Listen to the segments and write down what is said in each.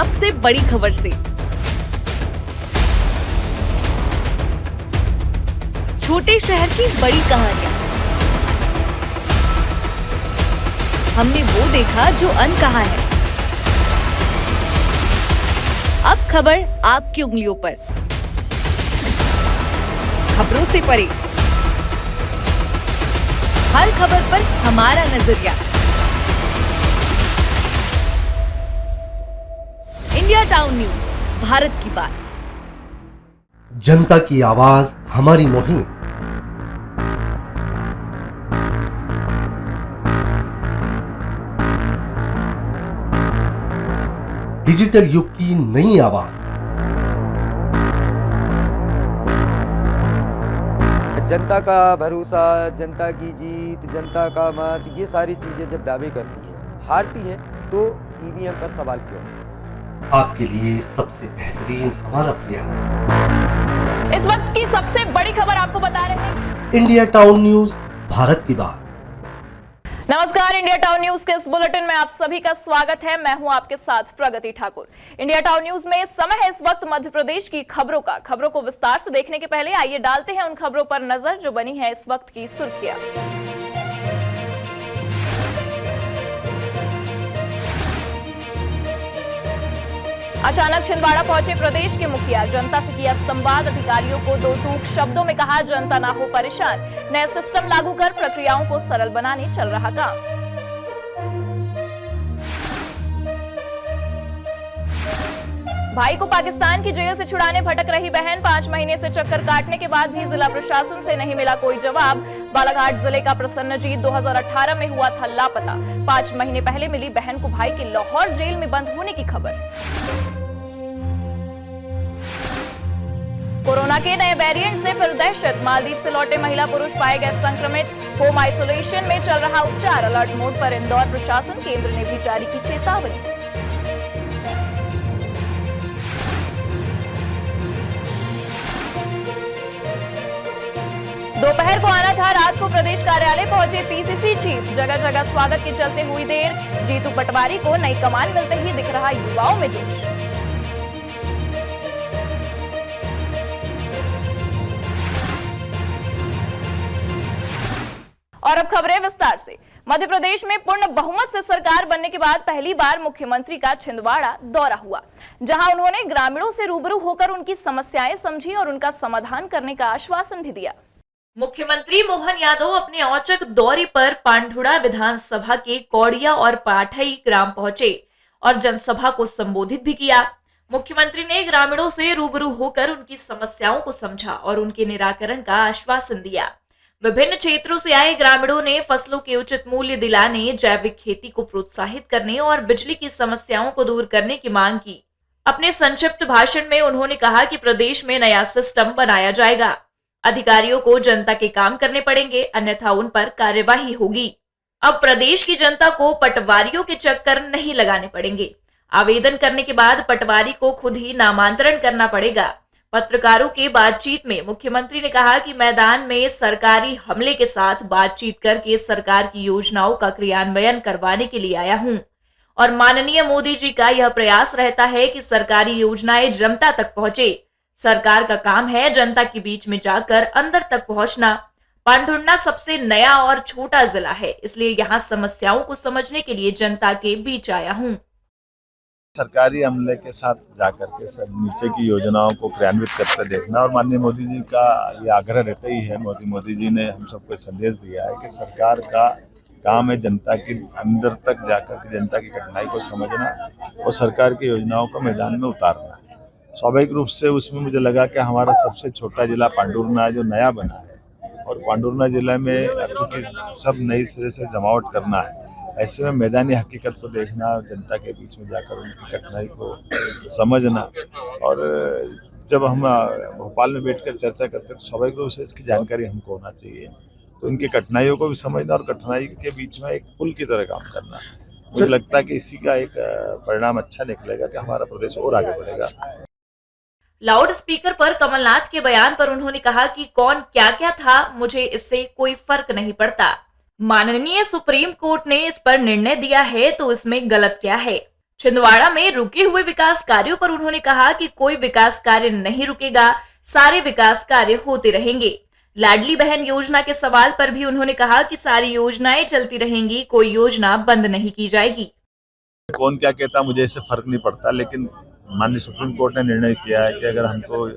सबसे बड़ी खबर से। छोटे शहर की बड़ी कहानियां। हमने वो देखा जो अनकहा है। अब खबर आपकी उंगलियों पर। खबरों से परे, हर खबर पर हमारा नजरिया। इंडिया टाउन न्यूज, भारत की बात। जनता की आवाज हमारी मुहिम। डिजिटल युग की नई आवाज। जनता का भरोसा, जनता की जीत, जनता का मत, ये सारी चीजें जब दावे करती है, हारती है, तो ईवीएम पर सवाल क्यों? आपके लिए सबसे बेहतरीन हमारा प्रयास। इस वक्त की सबसे बड़ी खबर आपको बता रहे हैं। इंडिया टाउन न्यूज, भारत की बात। नमस्कार, इंडिया टाउन न्यूज के इस बुलेटिन में आप सभी का स्वागत है। मैं हूं आपके साथ प्रगति ठाकुर। इंडिया टाउन न्यूज में समय है इस वक्त मध्य प्रदेश की खबरों का। खबरों को विस्तार से देखने के पहले आइए डालते हैं उन खबरों पर नजर जो बनी है इस वक्त की सुर्खियां। अचानक छिंदवाड़ा पहुंचे प्रदेश के मुखिया, जनता से किया संवाद। अधिकारियों को दो टूक शब्दों में कहा, जनता ना हो परेशान, नए सिस्टम लागू कर प्रक्रियाओं को सरल बनाने चल रहा काम। भाई को पाकिस्तान की जेल से छुड़ाने भटक रही बहन, 5 महीने से चक्कर काटने के बाद भी जिला प्रशासन से नहीं मिला कोई जवाब। बालाघाट जिले का प्रसन्नजीत 2018 में हुआ था लापता। 5 महीने पहले मिली बहन को भाई की लाहौर जेल में बंद होने की खबर। कोरोना के नए वेरिएंट से फिर दहशत, मालदीव से लौटे महिला पुरुष पाए गए संक्रमित, होम आइसोलेशन में चल रहा उपचार। अलर्ट मोड पर इंदौर प्रशासन, केंद्र ने भी जारी की चेतावनी। दोपहर को आना था, रात को प्रदेश कार्यालय पहुंचे पीसीसी चीफ। जगह जगह स्वागत के चलते हुई देर। जीतू पटवारी को नई कमान मिलते ही दिख रहा युवाओं में जोश। और अब खबरें विस्तार से। मध्य प्रदेश में पूर्ण बहुमत से सरकार बनने के बाद पहली बार मुख्यमंत्री का छिंदवाड़ा दौरा हुआ, जहां उन्होंने ग्रामीणों से रूबरू होकर उनकी समस्याएं समझी और उनका समाधान करने का आश्वासन भी दिया। मुख्यमंत्री मोहन यादव अपने औचक दौरे पर पांढुड़ा विधानसभा के कौड़िया और पाठई ग्राम पहुंचे और जनसभा को संबोधित भी किया। मुख्यमंत्री ने ग्रामीणों से रूबरू होकर उनकी समस्याओं को समझा और उनके निराकरण का आश्वासन दिया। विभिन्न क्षेत्रों से आए ग्रामीणों ने फसलों के उचित मूल्य दिलाने, जैविक खेती को प्रोत्साहित करने और बिजली की समस्याओं को दूर करने की मांग की। अपने संक्षिप्त भाषण में उन्होंने कहा कि प्रदेश में नया सिस्टम बनाया जाएगा। अधिकारियों को जनता के काम करने पड़ेंगे, अन्यथा उन पर कार्यवाही होगी। अब प्रदेश की जनता को पटवारियों के चक्कर नहीं लगाने पड़ेंगे। आवेदन करने के बाद पटवारी को खुद ही नामांतरण करना पड़ेगा। पत्रकारों के बातचीत में मुख्यमंत्री ने कहा कि मैदान में सरकारी हमले के साथ बातचीत करके सरकार की योजनाओं का क्रियान्वयन करवाने के लिए आया हूं और माननीय मोदी जी का यह प्रयास रहता है कि सरकारी योजनाएं जनता तक पहुंचे। सरकार का काम है जनता के बीच में जाकर अंदर तक पहुंचना। पांढुर्णा सबसे नया और छोटा जिला है, इसलिए यहाँ समस्याओं को समझने के लिए जनता के बीच आया हूँ। सरकारी अमले के साथ जाकर के सब नीचे की योजनाओं को क्रियान्वित करते देखना और माननीय मोदी जी का ये आग्रह रहता ही है। मोदी जी ने हम सबको संदेश दिया है कि सरकार का काम है जनता के अंदर तक जाकर के जनता की कठिनाई को समझना और सरकार की योजनाओं को मैदान में उतारना है। स्वाभाविक रूप से उसमें मुझे लगा कि हमारा सबसे छोटा जिला पांढुर्णा जो नया बना है और पांढुर्णा जिला में चूंकि सब नई सिरे से जमावट करना है, ऐसे में मैदानी हकीकत को देखना, जनता के बीच में जाकर उनकी कठिनाई को समझना और जब हम भोपाल में बैठकर चर्चा करते हैं तो स्वाभाविक रूप से इसकी जानकारी हमको होना चाहिए। तो उनकी कठिनाइयों को भी समझना और कठिनाई के बीच में एक पुल की तरह काम करना। मुझे लगता है कि इसी का एक परिणाम अच्छा निकलेगा कि हमारा प्रदेश और आगे बढ़ेगा। लाउड स्पीकर पर कमलनाथ के बयान पर उन्होंने कहा कि कौन क्या क्या था, मुझे इससे कोई फर्क नहीं पड़ता। माननीय सुप्रीम कोर्ट ने इस पर निर्णय दिया है तो इसमें गलत क्या है। छिंदवाड़ा में रुके हुए विकास कार्यों पर उन्होंने कहा कि कोई विकास कार्य नहीं रुकेगा, सारे विकास कार्य होते रहेंगे। लाडली बहन योजना के सवाल पर भी उन्होंने कहा कि सारी योजनाएं चलती रहेंगी, कोई योजना बंद नहीं की जाएगी। कौन क्या कहता मुझे इससे फर्क नहीं पड़ता, लेकिन माननीय सुप्रीम कोर्ट ने निर्णय किया है कि अगर हमको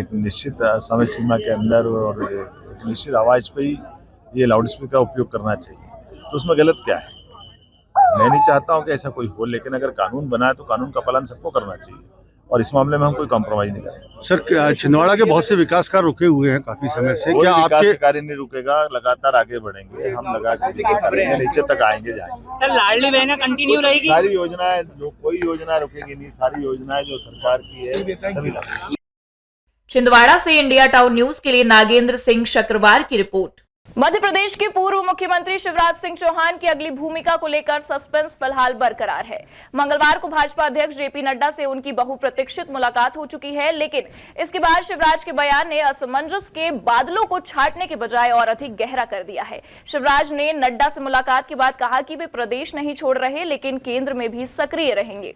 एक निश्चित समय सीमा के अंदर और एक निश्चित आवाज पे ही ये लाउडस्पीकर का उपयोग करना चाहिए, तो उसमें गलत क्या है। मैं नहीं चाहता हूं कि ऐसा कोई हो, लेकिन अगर कानून बना है तो कानून का पालन सबको करना चाहिए और इस मामले में हम कोई कॉम्प्रोमाइज नहीं करेंगे। सर, छिंदवाड़ा के बहुत से विकास कार्य रुके हुए हैं काफी समय से, कोई क्या विकास आपके कार्य नहीं रुकेगा, लगातार आगे बढ़ेंगे, हम लगातार नीचे तक आएंगे जाएंगे। सर, लाडली बहना कंटिन्यू रहेगी? सारी योजनाएं, जो कोई योजना रुकेगी नहीं, सारी योजनाएं जो सरकार की है सभी लगेगी। छिंदवाड़ा से इंडिया टाउन न्यूज के लिए नागेंद्र सिंह शक्रवार की रिपोर्ट। मध्य प्रदेश के पूर्व मुख्यमंत्री शिवराज सिंह चौहान की अगली भूमिका को लेकर सस्पेंस फिलहाल बरकरार है। मंगलवार को भाजपा अध्यक्ष जेपी नड्डा से उनकी बहुप्रतीक्षित मुलाकात हो चुकी है, लेकिन इसके बाद शिवराज के बयान ने असमंजस के बादलों को छाटने के बजाय और अधिक गहरा कर दिया है। शिवराज ने नड्डा से मुलाकात के बाद कहा कि वे प्रदेश नहीं छोड़ रहे, लेकिन केंद्र में भी सक्रिय रहेंगे।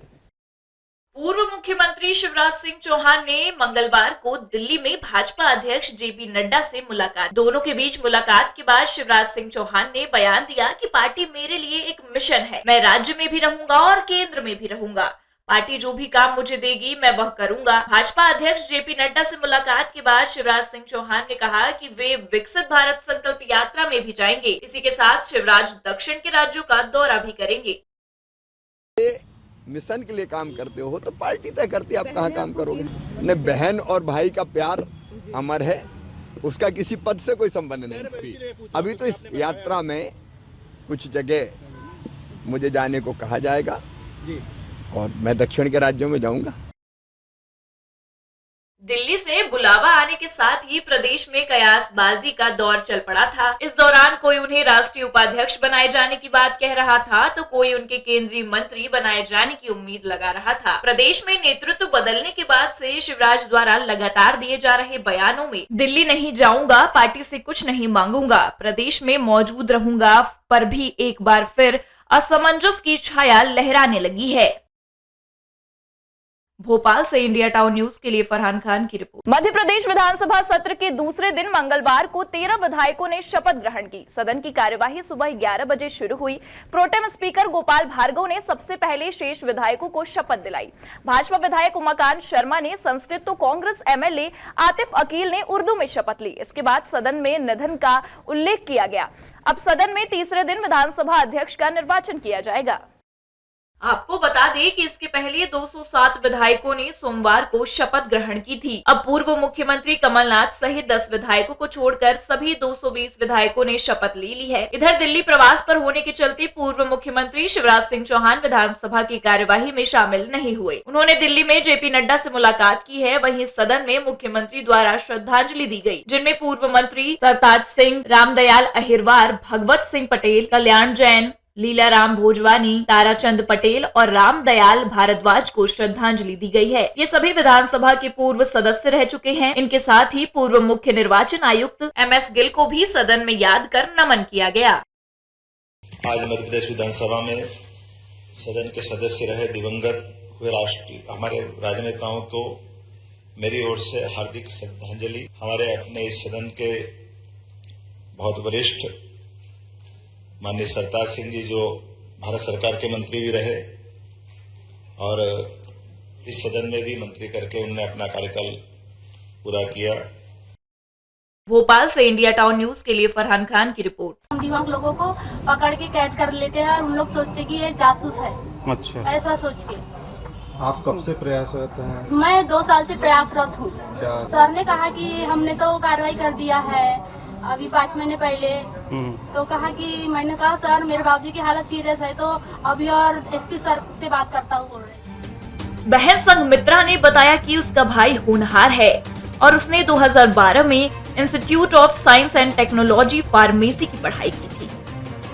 पूर्व मुख्यमंत्री शिवराज सिंह चौहान ने मंगलवार को दिल्ली में भाजपा अध्यक्ष जेपी नड्डा से मुलाकात। दोनों के बीच मुलाकात के बाद शिवराज सिंह चौहान ने बयान दिया कि पार्टी मेरे लिए एक मिशन है, मैं राज्य में भी रहूंगा और केंद्र में भी रहूंगा। पार्टी जो भी काम मुझे देगी मैं वह करूंगा। भाजपा अध्यक्ष जेपी नड्डा से मुलाकात के बाद शिवराज सिंह चौहान ने कहा कि वे विकसित भारत संकल्प यात्रा में भी जाएंगे। इसी के साथ शिवराज दक्षिण के राज्यों का दौरा भी करेंगे। मिशन के लिए काम करते हो तो पार्टी तय करती है आप कहाँ काम करोगे। ने बहन और भाई का प्यार अमर है, उसका किसी पद से कोई संबंध नहीं। अभी तो इस यात्रा में कुछ जगह मुझे जाने को कहा जाएगा और मैं दक्षिण के राज्यों में जाऊंगा। दिल्ली से बुलावा आने के साथ ही प्रदेश में कयासबाजी का दौर चल पड़ा था। इस दौरान कोई उन्हें राष्ट्रीय उपाध्यक्ष बनाए जाने की बात कह रहा था, तो कोई उनके केंद्रीय मंत्री बनाए जाने की उम्मीद लगा रहा था। प्रदेश में नेतृत्व बदलने के बाद से शिवराज द्वारा लगातार दिए जा रहे बयानों में दिल्ली नहीं जाऊंगा, पार्टी से कुछ नहीं मांगूंगा, प्रदेश में मौजूद रहूंगा पर भी एक बार फिर असमंजस की छाया लहराने लगी है। भोपाल से इंडिया टाउन न्यूज के लिए फरहान खान की रिपोर्ट। मध्य प्रदेश विधानसभा सत्र के दूसरे दिन मंगलवार को 13 विधायकों ने शपथ ग्रहण की। सदन की कार्यवाही सुबह 11 बजे शुरू हुई। प्रोटेम स्पीकर गोपाल भार्गव ने सबसे पहले शेष विधायकों को शपथ दिलाई। भाजपा विधायक उमाकांत शर्मा ने संस्कृत तो कांग्रेस एमएलए आतिफ अकील ने उर्दू में शपथ ली। इसके बाद सदन में निधन का उल्लेख किया गया। अब सदन में तीसरे दिन विधानसभा अध्यक्ष का निर्वाचन किया जाएगा। आपको बता दें कि इसके पहले 207 विधायकों ने सोमवार को शपथ ग्रहण की थी। अब पूर्व मुख्यमंत्री कमलनाथ सहित 10 विधायकों को छोड़कर सभी 220 विधायकों ने शपथ ले ली है। इधर दिल्ली प्रवास पर होने के चलते पूर्व मुख्यमंत्री शिवराज सिंह चौहान विधानसभा की कार्यवाही में शामिल नहीं हुए। उन्होंने दिल्ली में जेपी नड्डा से मुलाकात की है। वहीं सदन में मुख्यमंत्री द्वारा श्रद्धांजलि दी गई, जिनमें पूर्व मंत्री सरताज सिंह, रामदयाल अहिरवार, भगवत सिंह पटेल, कल्याण जैन, लीलाराम भोजवानी, ताराचंद पटेल और रामदयाल भारद्वाज को श्रद्धांजलि दी गई है। ये सभी विधानसभा के पूर्व सदस्य रह चुके हैं। इनके साथ ही पूर्व मुख्य निर्वाचन आयुक्त एमएस गिल को भी सदन में याद कर नमन किया गया। आज मध्य प्रदेश विधानसभा में सदन के सदस्य रहे दिवंगत हुए राष्ट्रीय हमारे राजनेताओं को मेरी ओर से हार्दिक श्रद्धांजलि। हमारे अपने इस सदन के बहुत वरिष्ठ माननीय सरताज सिंह जी, जो भारत सरकार के मंत्री भी रहे और इस सदन में भी मंत्री करके उन्होंने अपना कार्यकाल पूरा किया। भोपाल से इंडिया टाउन न्यूज के लिए फरहान खान की रिपोर्ट। हम दिमाग लोगों को पकड़ के कैद कर लेते हैं और उन लोग सोचते कि ये जासूस है। अच्छा, ऐसा सोच के। आप कब से प्रयासरत हैं? मैं 2 साल से प्रयासरत हूँ। सर ने कहा कि हमने तो कार्रवाई कर दिया है अभी 5 महीने पहले। तो कहा कि मैंने कहा सर मेरे बाबूजी की हालत सीरियस है, तो अभी और एसपी सर से बात करता हूँ बोल रहे। बहन संग मित्रा ने बताया कि उसका भाई होनहार है और उसने 2012 में institute of science and technology pharmacy की पढ़ाई की थी,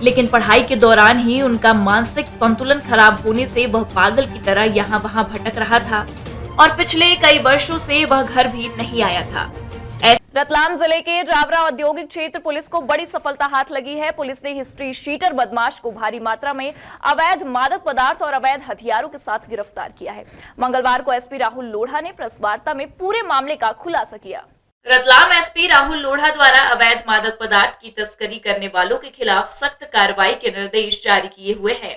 लेकिन पढ़ाई के दौरान ही उनका मानसिक संतुलन खराब होने से वह पागल की तरह यहाँ वहाँ भटक रहा था और पिछले कई वर्षों से वह घर भी नहीं आया था। रतलाम जिले के जावरा औद्योगिक क्षेत्र पुलिस को बड़ी सफलता हाथ लगी है। पुलिस ने हिस्ट्री शीटर बदमाश को भारी मात्रा में अवैध मादक पदार्थ और अवैध हथियारों के साथ गिरफ्तार किया है। मंगलवार को एसपी राहुल लोढ़ा ने प्रेस वार्ता में पूरे मामले का खुलासा किया। रतलाम एसपी राहुल लोढ़ा द्वारा अवैध मादक पदार्थ की तस्करी करने वालों के खिलाफ सख्त कार्रवाई के निर्देश जारी किए हुए हैं।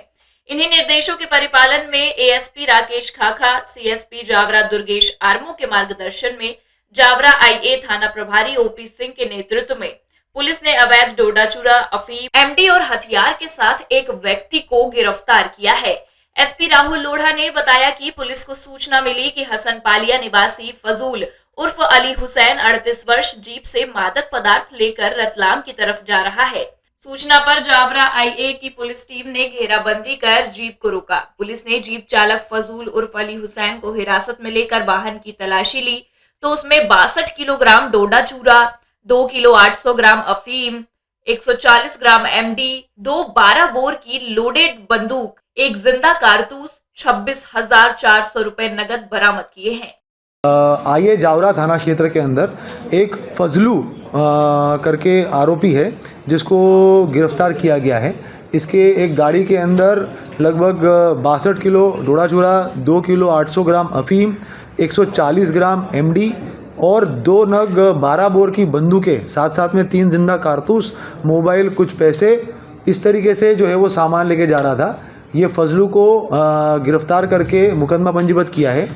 इन्हीं निर्देशों के परिपालन में एएसपी राकेश खाखा, सीएसपी जावरा दुर्गेश आर्मो के मार्गदर्शन में जावरा आईए थाना प्रभारी ओपी सिंह के नेतृत्व में पुलिस ने अवैध डोडा चूरा, अफीम, एमडी और हथियार के साथ एक व्यक्ति को गिरफ्तार किया है। एसपी राहुल लोढ़ा ने बताया कि पुलिस को सूचना मिली कि हसन पालिया निवासी फजूल उर्फ अली हुसैन 38 वर्ष जीप से मादक पदार्थ लेकर रतलाम की तरफ जा रहा है। सूचना पर जावरा आईए की पुलिस टीम ने घेराबंदी कर जीप को रोका। पुलिस ने जीप चालक फजूल उर्फ अली हुसैन को हिरासत में लेकर वाहन की तलाशी ली तो उसमें 62 किलोग्राम डोडा चूरा, 2 किलो 800 ग्राम अफीम, 140 ग्राम एमडी, 2 12 बोर की लोडेड बंदूक, एक जिंदा कारतूस, 26,400 रुपए नगद बरामद किए हैं। आइए जावरा थाना क्षेत्र के अंदर एक फजलू करके आरोपी है जिसको गिरफ्तार किया गया है। इसके एक गाड़ी के अंदर लगभग 62 किलो डोडा चूरा, 2 किलो 800 ग्राम अफीम, 140 ग्राम एमडी और 2 नग 12 बोर की बंदूकें, साथ साथ में 3 जिंदा कारतूस, मोबाइल, कुछ पैसे, इस तरीके से जो है वो सामान लेके जा रहा था। ये फजलू को गिरफ्तार करके मुकदमा पंजीबद्ध किया है।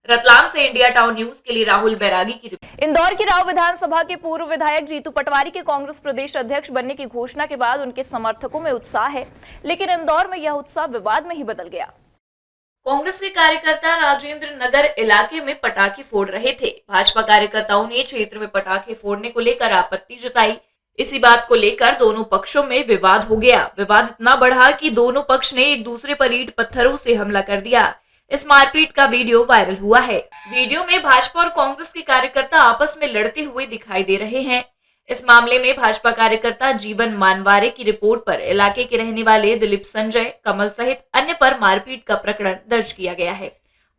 रतलाम से इंडिया टाउन न्यूज के लिए राहुल बैरागी की रिपोर्ट। इंदौर की राव विधानसभा के पूर्व विधायक जीतू पटवारी के कांग्रेस प्रदेश अध्यक्ष बनने की घोषणा के बाद उनके समर्थकों में उत्साह है, लेकिन इंदौर में यह उत्साह विवाद में ही बदल गया। कांग्रेस के कार्यकर्ता राजेंद्र नगर इलाके में पटाखे फोड़ रहे थे। भाजपा कार्यकर्ताओं ने क्षेत्र में पटाखे फोड़ने को लेकर आपत्ति जताई। इसी बात को लेकर दोनों पक्षों में विवाद हो गया। विवाद इतना बढ़ा कि दोनों पक्ष ने एक दूसरे पर ईंट पत्थरों से हमला कर दिया। इस मारपीट का वीडियो वायरल हुआ है। वीडियो में भाजपा और कांग्रेस के कार्यकर्ता आपस में लड़ते हुए दिखाई दे रहे हैं। इस मामले में भाजपा कार्यकर्ता जीवन मानवारे की रिपोर्ट पर इलाके के रहने वाले दिलीप संजय, कमल सहित अन्य पर मारपीट का प्रकरण दर्ज किया गया है।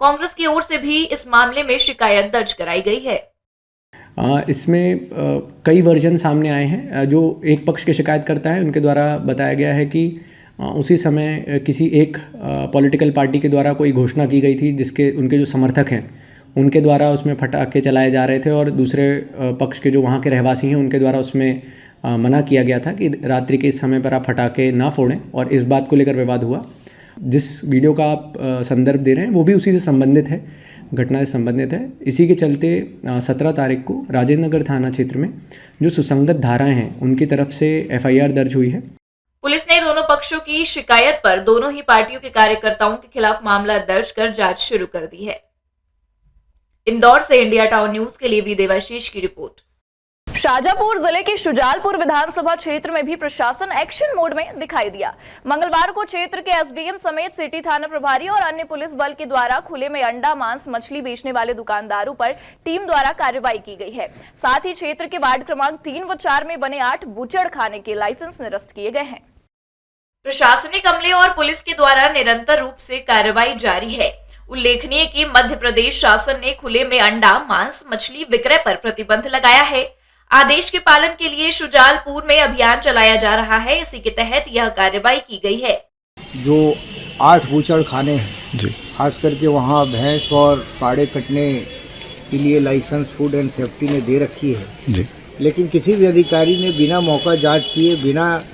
कांग्रेस की ओर से भी इस मामले में शिकायत दर्ज कराई गई है। इसमें कई वर्जन सामने आए हैं। जो एक पक्ष के शिकायत करता है उनके द्वारा बताया गया है कि उसी समय किसी एक पॉलिटिकल पार्टी के द्वारा कोई घोषणा की गई थी जिसके उनके जो समर्थक हैं उनके द्वारा उसमें फटाके चलाए जा रहे थे और दूसरे पक्ष के जो वहाँ के रहवासी हैं उनके द्वारा उसमें मना किया गया था कि रात्रि के इस समय पर आप फटाके ना फोड़ें, और इस बात को लेकर विवाद हुआ। जिस वीडियो का आप संदर्भ दे रहे हैं वो भी उसी से संबंधित है, घटना से संबंधित है। इसी के चलते 17 तारीख को राजेंद्र नगर थाना क्षेत्र में जो सुसंगत धाराएं हैं उनकी तरफ से FIR दर्ज हुई है। पुलिस ने दोनों पक्षों की शिकायत पर दोनों ही पार्टियों के कार्यकर्ताओं के खिलाफ मामला दर्ज कर जांच शुरू कर दी है। इंदौर से इंडिया टाउन न्यूज के लिए वी देवाशीष की रिपोर्ट। शाजापुर जिले के शुजालपुर विधानसभा क्षेत्र में भी प्रशासन एक्शन मोड में दिखाई दिया। मंगलवार को क्षेत्र के एसडीएम समेत सिटी थाना प्रभारी और अन्य पुलिस बल के द्वारा खुले में अंडा, मांस, मछली बेचने वाले दुकानदारों पर टीम द्वारा कार्रवाई की गई है। साथ ही क्षेत्र के वार्ड क्रमांक 3 व 4 में बने 8 बूचड़ खाने के लाइसेंस निरस्त किए गए हैं। प्रशासनिक अमले और पुलिस के द्वारा निरंतर रूप से कार्रवाई जारी है। उल्लेखनीय कि मध्य प्रदेश शासन ने खुले में अंडा, मांस, मछली विक्रय पर प्रतिबंध लगाया है। आदेश के पालन के लिए शुजालपुर में अभियान चलाया जा रहा है। इसी के तहत यह कार्रवाई की गई है। जो 8 बूचड़ खाने हैं, खास करके वहाँ भैंस और पाड़े कटने के लिए लाइसेंस फूड एंड सेफ्टी ने दे रखी है, लेकिन किसी भी अधिकारी ने बिना मौका जांच किए, बिना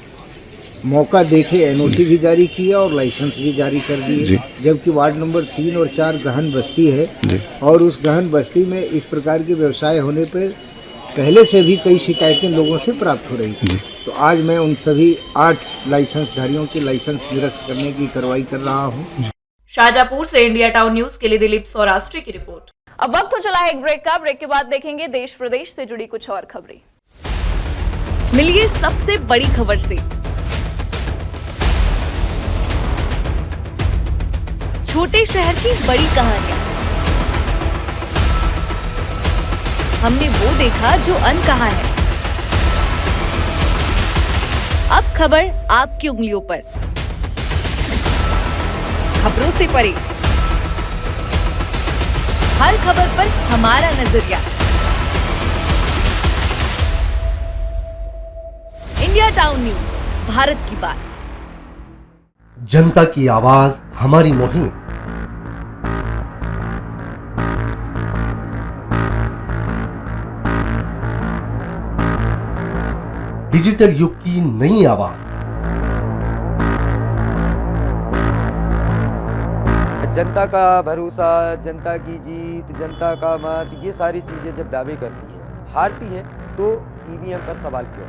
मौका देखे NOC भी जारी किया और लाइसेंस भी जारी कर दिए। जबकि वार्ड नंबर 3 और 4 गहन बस्ती है और उस गहन बस्ती में इस प्रकार के व्यवसाय होने पर पहले से भी कई शिकायतें लोगों से प्राप्त हो रही थी। तो आज मैं उन सभी 8 लाइसेंसधारियों के लाइसेंस निरस्त करने की कार्रवाई कर रहा हूँ। शाजापुर से इंडिया टाउन न्यूज के लिए दिलीप सौराष्ट्री की रिपोर्ट। अब वक्त हो चला है एक ब्रेक का। ब्रेक के बाद देखेंगे देश प्रदेश से जुड़ी कुछ और खबरें। मिलिए सबसे बड़ी खबर से। छोटे शहर की बड़ी कहानियां। हमने वो देखा जो अनकहा है। अब खबर आपकी उंगलियों पर। खबरों से परे, हर खबर पर हमारा नजरिया। इंडिया टाउन न्यूज, भारत की बात। जनता की आवाज हमारी मुहिम। डिजिटल युग की नई आवाज। जनता का भरोसा, जनता की जीत, जनता का मत, ये सारी चीजें जब दावे करती है, हारती है, तो ईवीएम पर सवाल क्यों?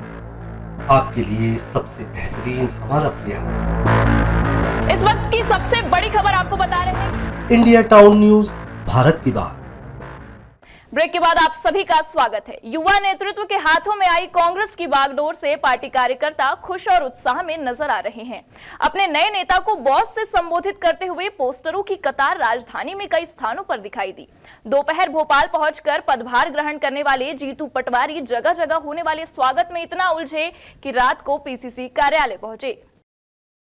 आपके लिए सबसे बेहतरीन हमारा प्रयास। इस वक्त की सबसे बड़ी खबर आपको बता रहे हैं, इंडिया टाउन न्यूज, भारत की बात। ब्रेक के बाद आप सभी का स्वागत है। युवा नेतृत्व के हाथों में आई कांग्रेस की बागडोर से पार्टी कार्यकर्ता खुश और उत्साह में नजर आ रहे हैं। अपने नए नेता को बॉस से संबोधित करते हुए पोस्टरों की कतार राजधानी में कई स्थानों पर दिखाई दी। दोपहर भोपाल पहुंचकर पदभार ग्रहण करने वाले जीतू पटवारी जगह जगह होने वाले स्वागत में इतना उलझे कि रात को पीसीसी कार्यालय पहुंचे।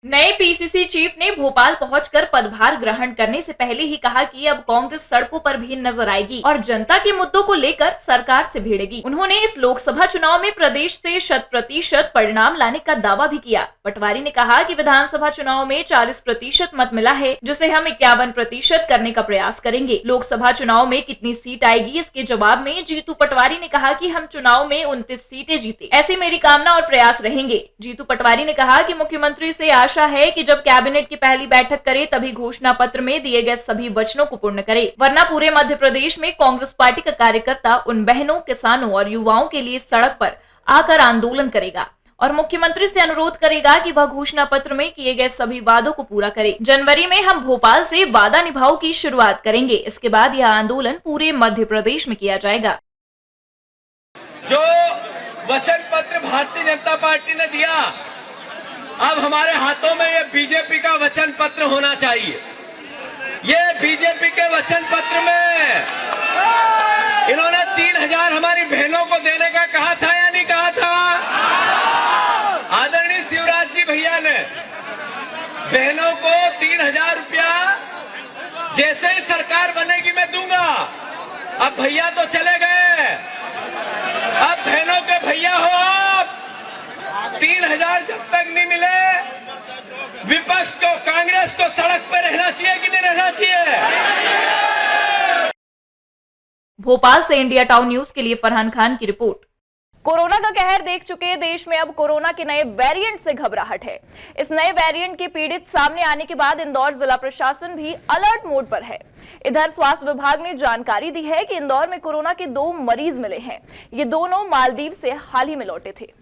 नए पीसीसी चीफ ने भोपाल पहुंचकर पदभार ग्रहण करने से पहले ही कहा कि अब कांग्रेस सड़कों पर भी नजर आएगी और जनता के मुद्दों को लेकर सरकार से भिड़ेगी। उन्होंने इस लोकसभा चुनाव में प्रदेश से 100% परिणाम लाने का दावा भी किया। पटवारी ने कहा कि विधानसभा चुनाव में 40% मत मिला है, जिसे हम 51% करने का प्रयास करेंगे। लोकसभा चुनाव में कितनी सीट आएगी, इसके जवाब में जीतू पटवारी ने कहा कि हम चुनाव में 29 सीटें जीते, ऐसी मेरी कामना और प्रयास रहेंगे। जीतू पटवारी ने कहा कि मुख्यमंत्री से आशा है कि जब कैबिनेट की पहली बैठक करे तभी घोषणा पत्र में दिए गए सभी वचनों को पूर्ण करे, वरना पूरे मध्य प्रदेश में कांग्रेस पार्टी का कार्यकर्ता उन बहनों, किसानों और युवाओं के लिए सड़क पर आकर आंदोलन करेगा और मुख्यमंत्री से अनुरोध करेगा कि वह घोषणा पत्र में किए गए सभी वादों को पूरा करे। जनवरी में हम भोपाल से वादा निभाओ की शुरुआत करेंगे। इसके बाद यह आंदोलन पूरे मध्य प्रदेश में किया जाएगा। जो वचन पत्र भारतीय जनता पार्टी ने दिया, अब हमारे हाथों में ये बीजेपी का वचन पत्र होना चाहिए। ये बीजेपी के वचन पत्र में इन्होंने 3000 हमारी बहनों को देने का कहा था या नहीं कहा था? आदरणीय शिवराज जी भैया ने बहनों को 3000 रुपया जैसे ही सरकार बनेगी मैं दूंगा। अब भैया तो चले गए, अब बहनों के भैया हो आप। 3000 जब तक नहीं मिले, विपक्ष को, कांग्रेस को सड़क पर रहना चाहिए कि नहीं रहना चाहिए? भोपाल से इंडिया टाउन न्यूज के लिए फरहान खान की रिपोर्ट। कोरोना का कहर देख चुके देश में अब कोरोना के नए वेरिएंट से घबराहट है। इस नए वेरिएंट के पीड़ित सामने आने के बाद इंदौर जिला प्रशासन भी अलर्ट मोड पर है। इधर स्वास्थ्य विभाग ने जानकारी दी है कि इंदौर में कोरोना के 2 मरीज मिले हैं। ये दोनों मालदीव से हाल ही में लौटे थे।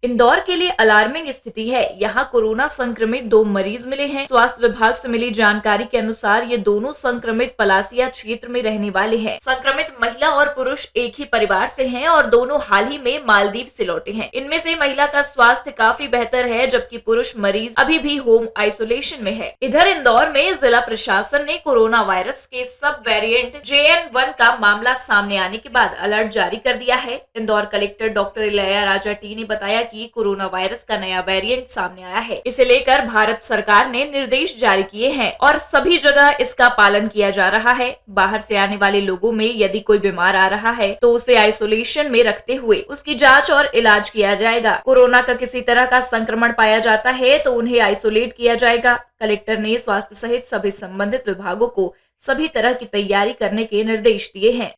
इंदौर के लिए अलार्मिंग स्थिति है। यहाँ कोरोना संक्रमित 2 मरीज मिले हैं। स्वास्थ्य विभाग से मिली जानकारी के अनुसार ये दोनों संक्रमित पलासिया क्षेत्र में रहने वाले हैं। संक्रमित महिला और पुरुष एक ही परिवार से हैं और दोनों हाल ही में मालदीव से लौटे हैं। इनमें से महिला का स्वास्थ्य काफी बेहतर है, जबकि पुरुष मरीज अभी भी होम आइसोलेशन में है। इधर इंदौर में जिला प्रशासन ने कोरोना वायरस के सब वेरिएंट JN1 का मामला सामने आने के बाद अलर्ट जारी कर दिया है। Indore collector doctor Ilaiyaraaja T ने बताया कि कोरोना वायरस का नया वेरिएंट सामने आया है। इसे लेकर भारत सरकार ने निर्देश जारी किए हैं और सभी जगह इसका पालन किया जा रहा है। बाहर से आने वाले लोगों में यदि कोई बीमार आ रहा है तो उसे आइसोलेशन में रखते हुए उसकी जांच और इलाज किया जाएगा। कोरोना का किसी तरह का संक्रमण पाया जाता है तो उन्हें आइसोलेट किया जाएगा। कलेक्टर ने स्वास्थ्य सहित सभी संबंधित विभागों को सभी तरह की तैयारी करने के निर्देश दिए हैं।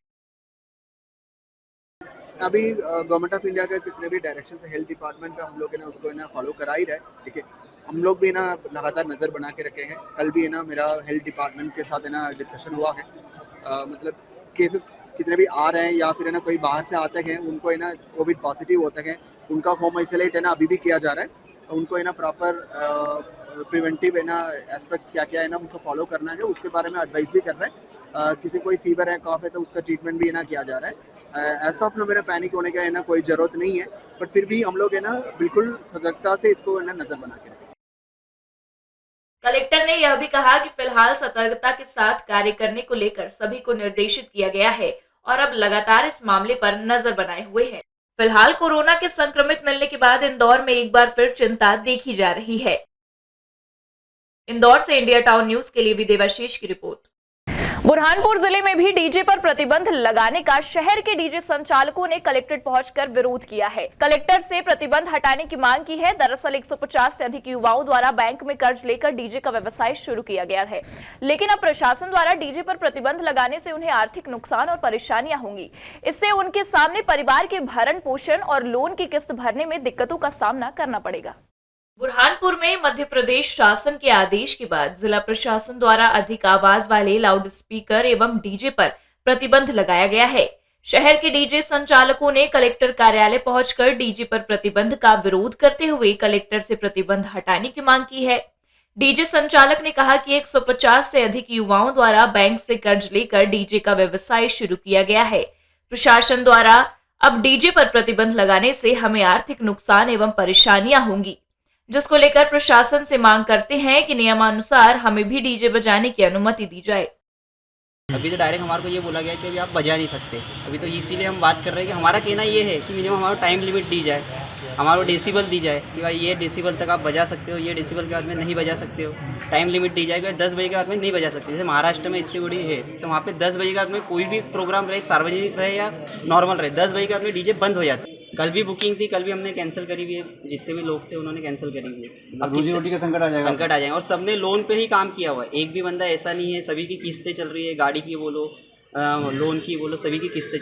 अभी गवर्नमेंट ऑफ इंडिया के जितने भी डायरेक्शन है हेल्थ डिपार्टमेंट का हम लोग है ना उसको है ना फॉलो करा ही रहे। ठीक है, हम लोग भी है ना लगातार नज़र बना के रखे हैं। कल भी है ना मेरा हेल्थ डिपार्टमेंट के साथ है ना डिस्कशन हुआ है। मतलब केसेस कितने भी आ रहे हैं या फिर है ना कोई बाहर से आते हैं उनको है ना कोविड पॉजिटिव होते हैं, उनका होम आइसोलेट है ना अभी भी किया जा रहा है। उनको है ना प्रॉपर प्रिवेंटिव है ना एस्पेक्ट्स क्या क्या है ना उनको फॉलो करना है, उसके बारे में एडवाइस भी कर रहे हैं। किसी कोई फीवर है, कॉफ है तो उसका ट्रीटमेंट भी है ना किया जा रहा है। ऐसा अपना मेरा पैनिक होने का है ना कोई जरूरत नहीं है, बट फिर भी हम लोग है ना बिल्कुल सतर्कता से इसको है ना नजर बना के रखें। कलेक्टर ने यह भी कहा कि फिलहाल सतर्कता के साथ कार्य करने को लेकर सभी को निर्देशित किया गया है और अब लगातार इस मामले पर नजर बनाए हुए हैं। फिलहाल कोरोना के संक्रमित मिलने के बाद इंदौर में एक बार फिर चिंता देखी जा रही है। इंदौर से इंडिया टाउन न्यूज के लिए भी देवाशीष की रिपोर्ट। बुरहानपुर जिले में भी डीजे पर प्रतिबंध लगाने का शहर के डीजे संचालकों ने कलेक्ट्रेट पहुंचकर विरोध किया है। कलेक्टर से प्रतिबंध हटाने की मांग की है। दरअसल 150 से अधिक युवाओं द्वारा बैंक में कर्ज लेकर डीजे का व्यवसाय शुरू किया गया है, लेकिन अब प्रशासन द्वारा डीजे पर प्रतिबंध लगाने से उन्हें आर्थिक नुकसान और परेशानियां होंगी। इससे उनके सामने परिवार के भरण पोषण और लोन की किस्त भरने में दिक्कतों का सामना करना पड़ेगा। बुरहानपुर में मध्य प्रदेश शासन के आदेश के बाद जिला प्रशासन द्वारा अधिक आवाज वाले लाउड स्पीकर एवं डीजे पर प्रतिबंध लगाया गया है। शहर के डीजे संचालकों ने कलेक्टर कार्यालय पहुंचकर डीजे पर प्रतिबंध का विरोध करते हुए कलेक्टर से प्रतिबंध हटाने की मांग की है। डीजे संचालक ने कहा कि 150 से अधिक युवाओं द्वारा बैंक से कर्ज लेकर डीजे का व्यवसाय शुरू किया गया है। प्रशासन द्वारा अब डीजे पर प्रतिबंध लगाने से हमें आर्थिक नुकसान एवं परेशानियां होंगी, जिसको लेकर प्रशासन से मांग करते हैं कि नियमानुसार हमें भी डीजे बजाने की अनुमति दी जाए। अभी तो डायरेक्ट हमारे को ये बोला गया कि अभी आप बजा नहीं सकते। अभी तो इसीलिए हम बात कर रहे हैं कि हमारा कहना ये है कि मिनिमम हमारा टाइम लिमिट दी जाए, हमारा डेसिबल दी जाए कि भाई ये डेसिबल तक आप बजा सकते हो, ये डेसिबल के बाद में नहीं बजा सकते हो। टाइम लिमिट दी जाए कि 10 बजे के बाद में नहीं बजा सकते। जैसे महाराष्ट्र में इतनी बड़ी है तो वहाँ पे 10 बजे के बाद में कोई भी प्रोग्राम रहे, सार्वजनिक रहे या नॉर्मल रहे, 10 बजे के बाद में डीजे बंद हो जाते। कल भी बुकिंग थी, कल भी हमने कैंसिल करी हुई है, जितने भी लोग थे उन्होंने कैंसिल करी हुई है। अब रोजी रोटी का संकट आ जाएगा और सबने लोन पे ही काम किया हुआ है। एक भी बंदा ऐसा नहीं है, सभी की किस्तें चल रही है, गाड़ी की बोलो, लोन की बोलो, सभी की किस्तें।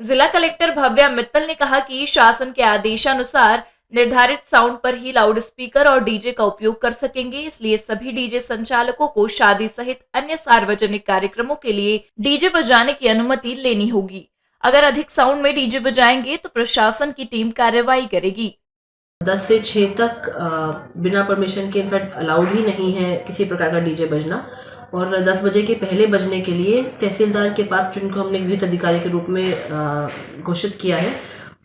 जिला कलेक्टर भव्या मित्तल ने कहा कि शासन के आदेशानुसार निर्धारित साउंड पर ही लाउड स्पीकर और डीजे का उपयोग कर सकेंगे, इसलिए सभी डीजे संचालकों को शादी सहित अन्य सार्वजनिक कार्यक्रमों के लिए डीजे बजाने की अनुमति लेनी होगी। अगर अधिक साउंड में डीजे बजाएंगे तो प्रशासन की टीम कार्रवाई करेगी। 10 से 6 तक बिना परमिशन के इनफैक्ट अलाउड ही नहीं है किसी प्रकार का डीजे बजना, और 10 बजे के पहले बजने के लिए तहसीलदार के पास, जिनको हमने विहित अधिकारी के रूप में घोषित किया है,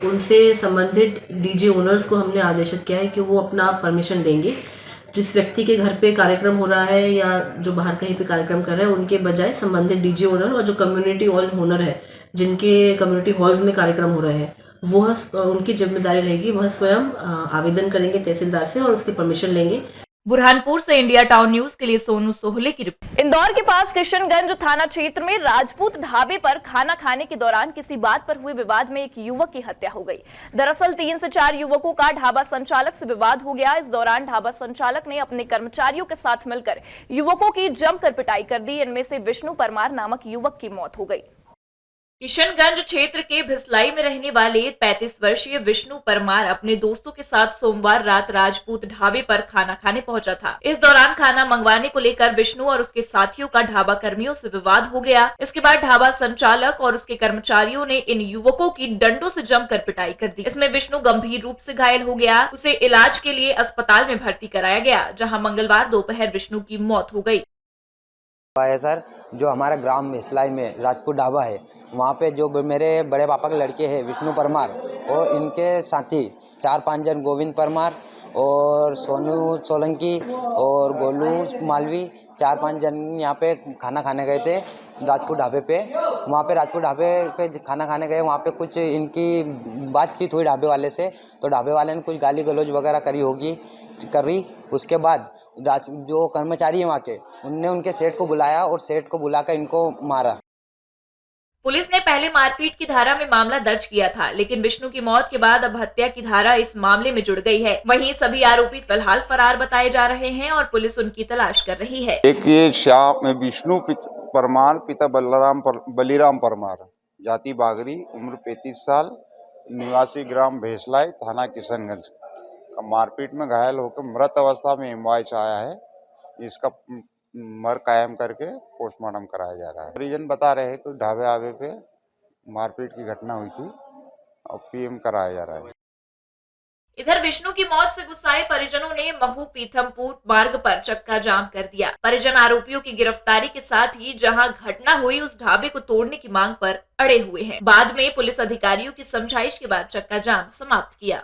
उनसे संबंधित डीजे ओनर्स को हमने आदेशित किया है कि वो अपना परमिशन देंगे। जिस व्यक्ति के घर पे कार्यक्रम हो रहा है या जो बाहर कहीं पे कार्यक्रम कर रहे हैं, उनके बजाय संबंधित डीजे ओनर और जो कम्युनिटी हॉल ओनर है, जिनके कम्युनिटी हॉल्स में कार्यक्रम हो रहे हैं, वह उनकी जिम्मेदारी रहेगी, वह स्वयं आवेदन करेंगे तहसीलदार से और उसकी परमिशन लेंगे। बुरहानपुर से इंडिया टाउन न्यूज के लिए सोनू सोहले की रिपोर्ट। इंदौर के पास किशनगंज थाना क्षेत्र में राजपूत ढाबे पर खाना खाने के दौरान किसी बात पर हुए विवाद में एक युवक की हत्या हो गई। दरअसल 3 से 4 युवकों का ढाबा संचालक से विवाद हो गया। इस दौरान ढाबा संचालक ने अपने कर्मचारियों के साथ मिलकर युवकों की जमकर पिटाई कर दी। इनमें से विष्णु परमार नामक युवक की मौत हो गई। किशनगंज क्षेत्र के भिसलाई में रहने वाले 35 वर्षीय विष्णु परमार अपने दोस्तों के साथ सोमवार रात राजपूत ढाबे पर खाना खाने पहुंचा था। इस दौरान खाना मंगवाने को लेकर विष्णु और उसके साथियों का ढाबा कर्मियों से विवाद हो गया। इसके बाद ढाबा संचालक और उसके कर्मचारियों ने इन युवकों की डंडों से जमकर पिटाई कर दी। इसमें विष्णु गंभीर रूप से घायल हो गया। उसे इलाज के लिए अस्पताल में भर्ती कराया गया, जहाँ मंगलवार दोपहर विष्णु की मौत हो गई। सर, जो हमारा ग्राम भिसलाई में राजपूत ढाबा है, वहाँ पे जो मेरे बड़े पापा के लड़के हैं विष्णु परमार और इनके साथी 4-5 जन, गोविंद परमार और सोनू सोलंकी और गोलू मालवी, 4-5 जन यहाँ पे खाना खाने गए थे राजपूत ढाबे पे। वहाँ पे राजपूत ढाबे पे खाना खाने गए, वहाँ पे कुछ इनकी बातचीत हुई ढाबे वाले से, तो ढाबे वाले ने कुछ गाली गलौज वगैरह करी। उसके बाद जो कर्मचारी है वहाँ के, उनने उनके सेठ को बुलाया और सेठ को बुलाकर इनको मारा। पुलिस ने पहले मारपीट की धारा में मामला दर्ज किया था, लेकिन विष्णु की मौत के बाद अब हत्या की धारा इस मामले में जुड़ गई है। वहीं सभी आरोपी फिलहाल फरार बताए जा रहे हैं और पुलिस उनकी तलाश कर रही है। एक ये श्याम विष्णु परमार, पिता बलिराम परमार, जाति बागरी, उम्र 35 साल, निवासी ग्राम भेसलाई, थाना किशनगंज का मारपीट में घायल होकर मृत अवस्था में एमवाइच आया है। इसका मर कायम करके पोस्टमार्टम कराया जा रहा है। परिजन बता रहे हैं तो ढाबे पे मारपीट की घटना हुई थी और पीएम कराया जा रहा है। इधर विष्णु की मौत से गुस्साए परिजनों ने महू पीथमपुर मार्ग पर चक्का जाम कर दिया। परिजन आरोपियों की गिरफ्तारी के साथ ही जहां घटना हुई उस ढाबे को तोड़ने की मांग पर अड़े हुए हैं। बाद में पुलिस अधिकारियों की समझाइश के बाद चक्का जाम समाप्त किया।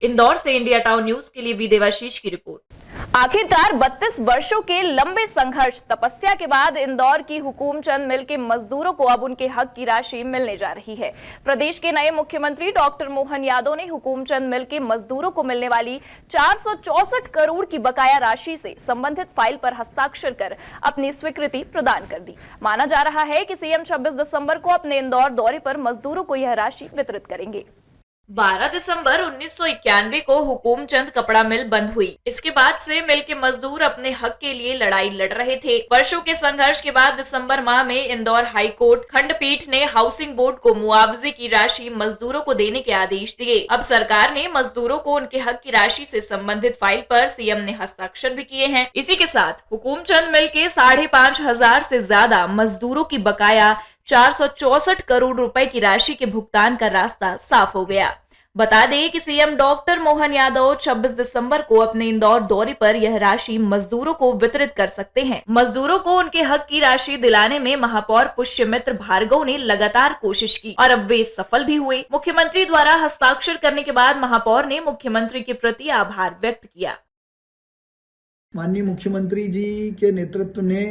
इंदौर से इंडिया टाउन न्यूज के लिए वी देवाशीष की रिपोर्ट। आखिरकार 32 वर्षों के लंबे संघर्ष तपस्या के बाद इंदौर की हुकूमचंद मिल के मजदूरों को अब उनके हक की राशि मिलने जा रही है। प्रदेश के नए मुख्यमंत्री डॉक्टर मोहन यादव ने हुकूमचंद मिल के मजदूरों को मिलने वाली 464 करोड़ की बकाया राशि से संबंधित फाइल पर हस्ताक्षर कर अपनी स्वीकृति प्रदान कर दी। माना जा रहा है कि सीएम 26 दिसंबर को अपने इंदौर दौरे पर मजदूरों को यह राशि वितरित करेंगे। 12 दिसंबर 1991 को हुकूमचंद कपड़ा मिल बंद हुई। इसके बाद से मिल के मजदूर अपने हक के लिए लड़ाई लड़ रहे थे। वर्षों के संघर्ष के बाद दिसंबर माह में इंदौर हाई कोर्ट खंडपीठ ने हाउसिंग बोर्ड को मुआवजे की राशि मजदूरों को देने के आदेश दिए। अब सरकार ने मजदूरों को उनके हक की राशि से संबंधित फाइल पर सीएम ने हस्ताक्षर भी किए हैं। इसी के साथ हुकूमचंद मिल के 5,500 से ज्यादा मजदूरों की बकाया 464 करोड़ रुपए की राशि के भुगतान का रास्ता साफ हो गया। बता दें कि सीएम डॉक्टर मोहन यादव 26 दिसंबर को अपने इंदौर दौरे पर यह राशि मजदूरों को वितरित कर सकते हैं। मजदूरों को उनके हक की राशि दिलाने में महापौर पुष्यमित्र भार्गव ने लगातार कोशिश की और अब वे सफल भी हुए। मुख्यमंत्री द्वारा हस्ताक्षर करने के बाद महापौर ने मुख्यमंत्री के प्रति आभार व्यक्त किया। माननीय मुख्यमंत्री जी के नेतृत्व ने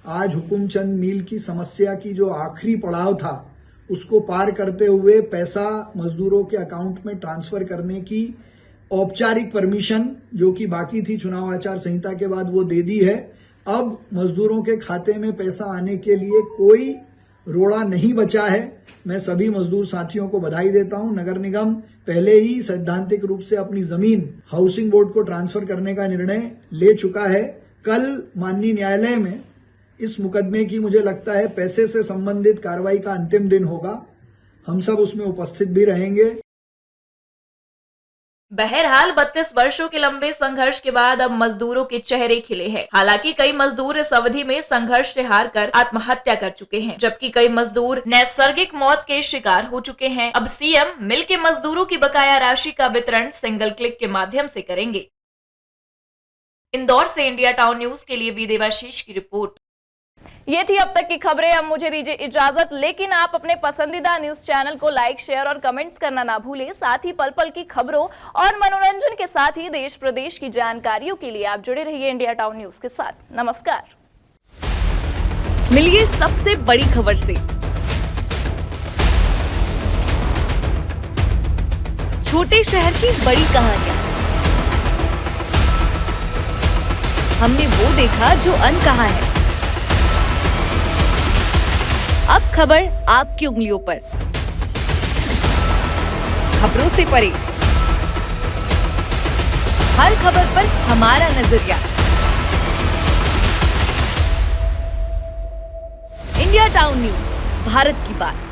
आज हुकूमचंद मिल की समस्या की जो आखिरी पड़ाव था उसको पार करते हुए पैसा मजदूरों के अकाउंट में ट्रांसफर करने की औपचारिक परमिशन जो कि बाकी थी चुनाव आचार संहिता के बाद वो दे दी है। अब मजदूरों के खाते में पैसा आने के लिए कोई रोड़ा नहीं बचा है। मैं सभी मजदूर साथियों को बधाई देता हूं। नगर निगम पहले ही सैद्धांतिक रूप से अपनी जमीन हाउसिंग बोर्ड को ट्रांसफर करने का निर्णय ले चुका है। कल माननीय न्यायालय में इस मुकदमे की मुझे लगता है पैसे से संबंधित कार्रवाई का अंतिम दिन होगा। हम सब उसमें उपस्थित भी रहेंगे। बहरहाल 32 वर्षों के लंबे संघर्ष के बाद अब मजदूरों के चेहरे खिले हैं। हालांकि कई मजदूर इस अवधि में संघर्ष से हार कर आत्महत्या कर चुके हैं, जबकि कई मजदूर नैसर्गिक मौत के शिकार हो चुके हैं। अब सीएम मिल के मजदूरों की बकाया राशि का वितरण सिंगल क्लिक के माध्यम से करेंगे। इंदौर से इंडिया टाउन न्यूज के लिए वी देवाशीष की रिपोर्ट। ये थी अब तक की खबरें। अब मुझे दीजिए इजाजत, लेकिन आप अपने पसंदीदा न्यूज चैनल को लाइक, शेयर और कमेंट्स करना ना भूलें। साथ ही पल पल की खबरों और मनोरंजन के साथ ही देश प्रदेश की जानकारियों के लिए आप जुड़े रहिए इंडिया टाउन न्यूज के साथ। नमस्कार। मिलिए सबसे बड़ी खबर से। छोटे शहर की बड़ी कहानियां। हमने वो देखा जो अनकहा है। अब खबर आपकी उंगलियों पर। खबरों से परे, हर खबर पर हमारा नजरिया। इंडिया टाउन न्यूज, भारत की बात।